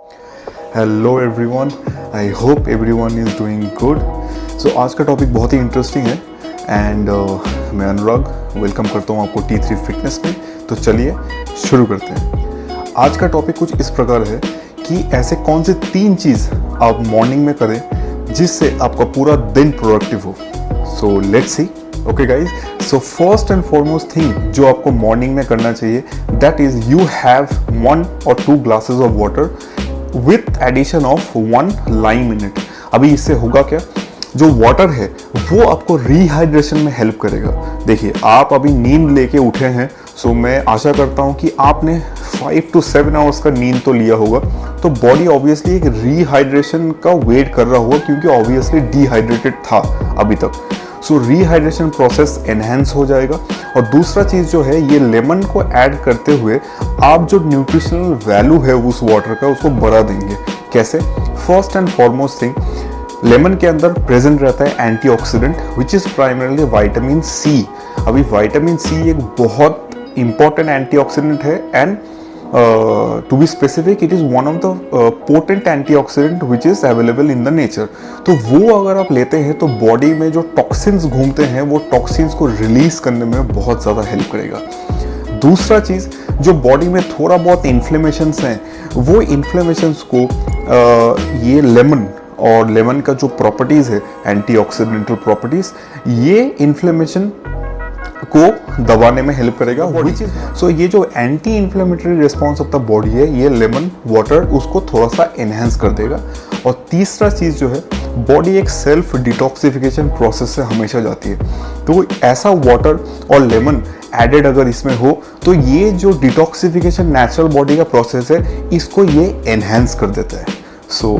Hello everyone, I hope everyone is doing good. So आज का topic बहुत ही interesting है एंड मैं अनुराग वेलकम करता हूँ आपको T3 फिटनेस में। तो चलिए शुरू करते हैं। आज का टॉपिक कुछ इस प्रकार है कि ऐसे कौन से 3 चीज़ आप मॉर्निंग में करें जिससे आपका पूरा दिन प्रोडक्टिव हो। So let's see. Okay guys, so first and foremost thing जो आपको मॉर्निंग में करना चाहिए that is you have 1 or 2 glasses of water with addition of 1 lime in it. अभी इससे होगा क्या, जो वाटर है वो आपको रिहाइड्रेशन में हेल्प करेगा। देखिए, आप अभी नींद लेके उठे हैं, सो मैं आशा करता हूँ कि आपने 5 to 7 आवर्स का नींद तो लिया होगा, तो बॉडी ऑब्वियसली एक रिहाइड्रेशन का वेट कर रहा होगा क्योंकि ऑब्वियसली डिहाइड्रेटेड था अभी तक। सो रिहाइड्रेशन प्रोसेस एनहेंस हो जाएगा। और दूसरा चीज़ जो है, ये लेमन को ऐड करते हुए आप जो न्यूट्रिशनल वैल्यू है उस वाटर का उसको बढ़ा देंगे। कैसे? First and foremost thing, lemon के अंदर प्रेजेंट रहता है antioxidant which is primarily vitamin C. अभी विटामिन सी एक बहुत इंपॉर्टेंट एंटीऑक्सीडेंट है and to be specific it is one of the potent antioxidant which is available in the nature। तो वो अगर आप लेते हैं तो बॉडी में जो टॉक्सिन्स घूमते हैं वो टॉक्सिन्स को रिलीज करने में बहुत ज़्यादा हेल्प करेगा। दूसरा चीज़, जो बॉडी में थोड़ा बहुत इन्फ्लेमेशंस हैं वो इन्फ्लेमेशंस को ये लेमन और लेमन का जो प्रॉपर्टीज़ है एंटीऑक्सीडेंटल प्रॉपर्टीज़, ये इन्फ्लेमेशन को दबाने में हेल्प करेगा। सो ये जो anti inflammatory response of the body है, ये लेमन वाटर उसको थोड़ा सा एनहेंस कर देगा। और तीसरा चीज़ जो है, बॉडी एक सेल्फ डिटॉक्सिफिकेशन प्रोसेस से हमेशा जाती है, तो ऐसा वाटर और लेमन एडेड अगर इसमें हो तो ये जो डिटॉक्सिफिकेशन नेचुरल बॉडी का प्रोसेस है इसको ये एनहेंस कर देता है। सो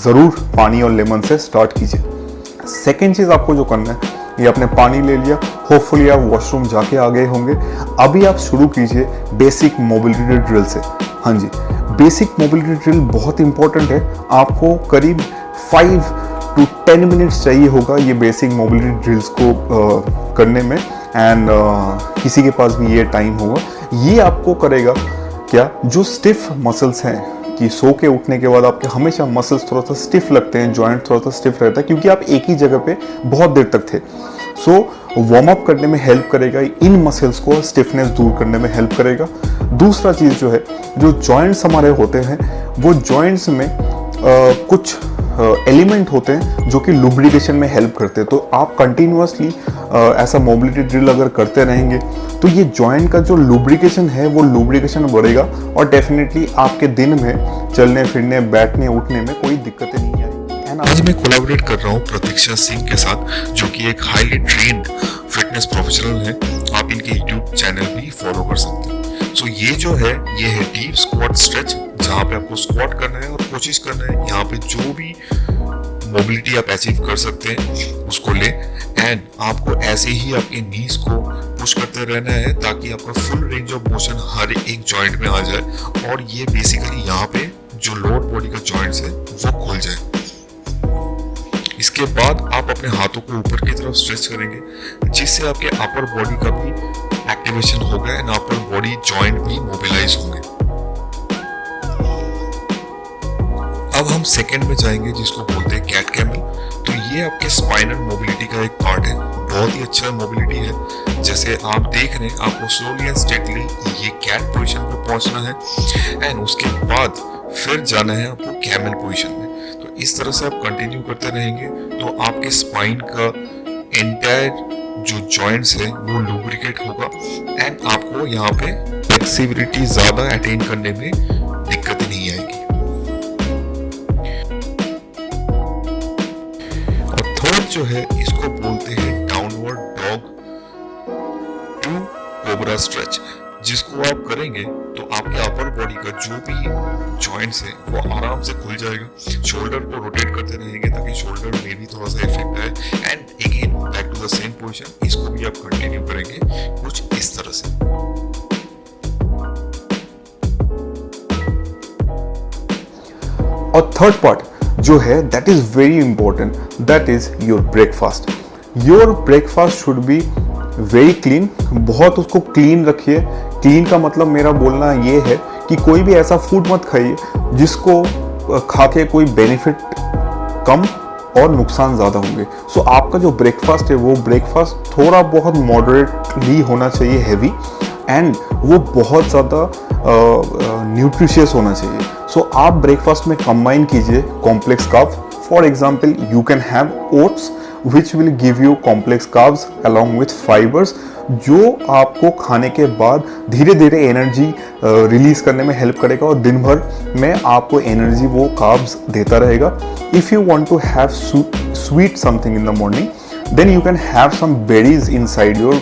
ज़रूर पानी और लेमन से स्टार्ट कीजिए। सेकेंड चीज़ आपको जो करना है, ये आपने पानी ले लिया, होपफुली आप वॉशरूम जाके आ गए होंगे। अभी आप शुरू कीजिए बेसिक मोबिलिटी ड्रिल से। हाँ जी, बेसिक मोबिलिटी ड्रिल बहुत इंपॉर्टेंट है। आपको करीब 5 to 10 मिनट्स चाहिए होगा ये बेसिक मोबिलिटी ड्रिल्स को करने में एंड किसी के पास भी ये टाइम होगा। ये आपको करेगा क्या, जो स्टिफ मसल्स हैं कि सो के उठने के बाद आपके हमेशा मसल्स थोड़ा सा स्टिफ लगते हैं, जॉइंट थोड़ा सा स्टिफ रहता है क्योंकि आप एक ही जगह पे बहुत देर तक थे। सो वार्म अप करने में हेल्प करेगा, इन मसल्स को स्टिफनेस दूर करने में हेल्प करेगा। दूसरा चीज़ जो है, जो जॉइंट्स हमारे होते हैं वो जॉइंट्स में कुछ एलिमेंट होते हैं जो कि लुब्रिकेशन में हेल्प करते हैं। तो आप कंटिन्यूअसली ऐसा मोबिलिटी ड्रिल अगर करते रहेंगे तो ये जॉइंट का जो लुब्रिकेशन है वो लुब्रिकेशन बढ़ेगा और डेफिनेटली आपके दिन में चलने फिरने बैठने उठने में कोई दिक्कतें नहीं आएगी। आज मैं कोलैबोरेट कर रहा हूँ प्रतीक्षा सिंह के साथ, जो कि एक हाईली ट्रेन्ड फिटनेस प्रोफेशनल है। आप इनके यूट्यूब चैनल भी फॉलो कर सकते हैं। सो ये जो है, ये है डीप स्क्वाट स्ट्रेच, जहाँ पे आपको स्क्वाट करना है और कोशिश करना है यहाँ पे जो भी मोबिलिटी आप अचीव कर सकते हैं उसको ले एंड आपको ऐसे ही आपके नीज को पुश करते रहना है ताकि आपका फुल रेंज ऑफ मोशन हर एक जॉइंट में आ जाए और ये बेसिकली यहाँ पे जो लोअर बॉडी का जॉइंट्स है वो खुल जाए। इसके बाद आप अपने हाथों को ऊपर की तरफ स्ट्रेच करेंगे जिससे आपके अपर बॉडी का भी एक्टिवेशन होगा एंड अपर बॉडी जॉइंट भी मोबिलाइज होंगे। अब हम सेकंड में जाएंगे जिसको बोलते हैं कैट कैमल। तो ये आपके स्पाइनल मोबिलिटी का एक पार्ट है, बहुत ही अच्छा मोबिलिटी है। जैसे आप देख रहे हैं, आपको स्लोली एंड स्टेडली ये कैट पोजीशन पे पहुंचना है एंड उसके बाद फिर जाना है आपको कैमल पोजीशन में। तो इस तरह से आप कंटिन्यू करते रहेंगे तो आपके स्पाइन का एंटायर जो जॉइंट्स है वो लुब्रिकेट होगा एंड आपको यहाँ पे फ्लेक्सिबिलिटी ज्यादा अटेन करने में दिक्कत नहीं आएगी। और थर्ड जो है, इसको बोलते हैं downward dog to cobra stretch, जिसको आप करेंगे तो आपके अपर बॉडी का जो भी जॉइंट्स है वो आराम से खुल जाएगा। शोल्डर को रोटेट करते रहेंगे ताकि शोल्डर में भी थोड़ा सा इफेक्ट आए and again back to the same position. इसको भी आप कंटिन्यू करेंगे कुछ इस तरह से। और थर्ड पार्ट जो है that is very important, that is your breakfast. Your breakfast should be very clean. बहुत उसको क्लीन रखिए। क्लीन का मतलब मेरा बोलना ये है कि कोई भी ऐसा फूड मत खाइए जिसको खा के कोई बेनिफिट कम और नुकसान ज़्यादा होंगे। सो आपका जो ब्रेकफास्ट है वो ब्रेकफास्ट थोड़ा बहुत मॉडरेटली होना चाहिए, हैवी, एंड वो बहुत ज़्यादा न्यूट्रिशियस होना चाहिए। सो आप ब्रेकफास्ट में कंबाइन कीजिए complex carb. For example you can have oats which will give you complex carbs along with fibres, जो आपको खाने के बाद धीरे धीरे एनर्जी रिलीज करने में हेल्प करेगा और दिन भर में आपको एनर्जी वो कार्ब्स देता रहेगा। If you want to have sweet something in the morning, then you can have some berries inside your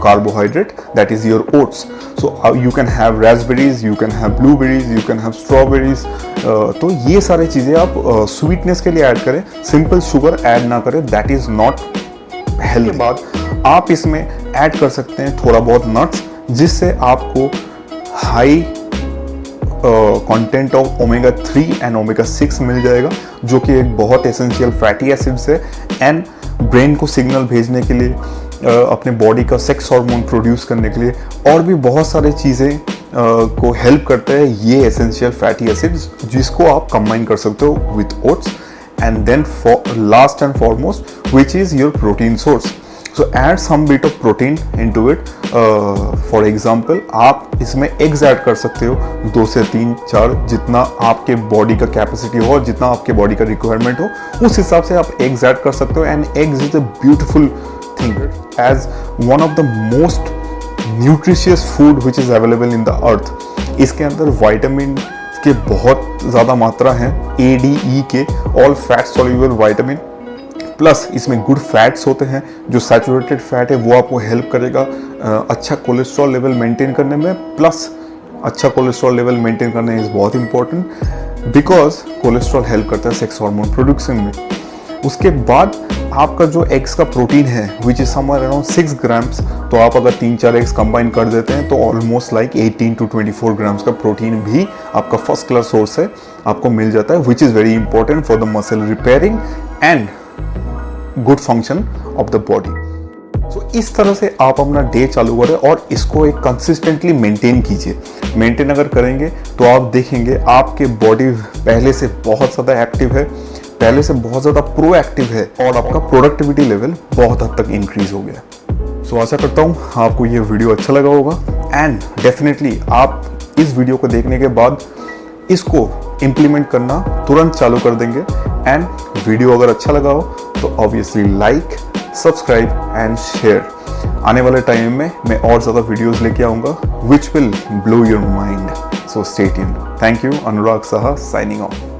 carbohydrate, that is your oats. So you can have raspberries, you can have blueberries, you can have strawberries. तो ये सारे चीज़ें आप sweetness के लिए add करें, simple sugar add ना करें, दैट इज़ नॉट हेल्दी। के बाद आप इसमें ऐड कर सकते हैं थोड़ा बहुत नट्स, जिससे आपको high content of omega 3 and omega 6 मिल जाएगा, जो कि एक बहुत एसेंशियल फैटी एसिड्स है एंड ब्रेन को सिग्नल भेजने के लिए, अपने बॉडी का सेक्स हार्मोन प्रोड्यूस करने के लिए और भी बहुत सारे चीज़ें को हेल्प करते हैं ये एसेंशियल फैटी एसिड्स, जिसको आप कंबाइन कर सकते हो with oats. And then last and foremost which is your protein source. So add some bit of protein into it. For example, आप इसमें एग्स ऐड कर सकते हो 2 से 3 4, जितना आपके बॉडी का कैपेसिटी हो, जितना आपके बॉडी का रिक्वायरमेंट हो, उस हिसाब से आप एग्स ऐड कर सकते हो। And eggs is a beautiful thing as one of the most nutritious food which is available in the earth. इसके अंदर वाइटामिन के बहुत ज़्यादा मात्रा है, A, D, E के, all fat soluble vitamin, plus इसमें गुड फैट्स होते हैं। जो सैचुरेटेड फैट है वो आपको हेल्प करेगा अच्छा कोलेस्ट्रॉल लेवल मेंटेन करने में, प्लस अच्छा कोलेस्ट्रॉल लेवल मेंटेन करना इज़ बहुत इंपॉर्टेंट बिकॉज कोलेस्ट्रॉल हेल्प करता है सेक्स हार्मोन प्रोडक्शन में। उसके बाद आपका जो एग्स का प्रोटीन है which is somewhere around 6 grams, तो आप अगर 3-4 एग्स कंबाइन कर देते हैं तो ऑलमोस्ट लाइक 18 to 24 ग्राम्स का प्रोटीन भी आपका फर्स्ट क्लास सोर्स है, आपको मिल जाता है, which is very important for the muscle repairing and good function of the body. So इस तरह से आप अपना डे चालू करें और इसको एक कंसिस्टेंटली मेंटेन कीजिए। मेंटेन अगर करेंगे तो आप देखेंगे आपके बॉडी पहले से बहुत ज़्यादा एक्टिव है, पहले से बहुत ज़्यादा प्रोएक्टिव है और आपका प्रोडक्टिविटी लेवल बहुत हद तक इंक्रीज हो गया। सो आशा करता हूँ आपको ये वीडियो अच्छा लगा होगा एंड डेफिनेटली आप इस वीडियो को देखने के बाद इसको इम्प्लीमेंट करना तुरंत चालू कर देंगे। एंड वीडियो अगर अच्छा लगा हो तो obviously like, subscribe and share. आने वाले टाइम में मैं और ज़्यादा वीडियोस लेके आऊँगा which will blow your mind. So stay tuned. Thank you. Anurag Saha signing off.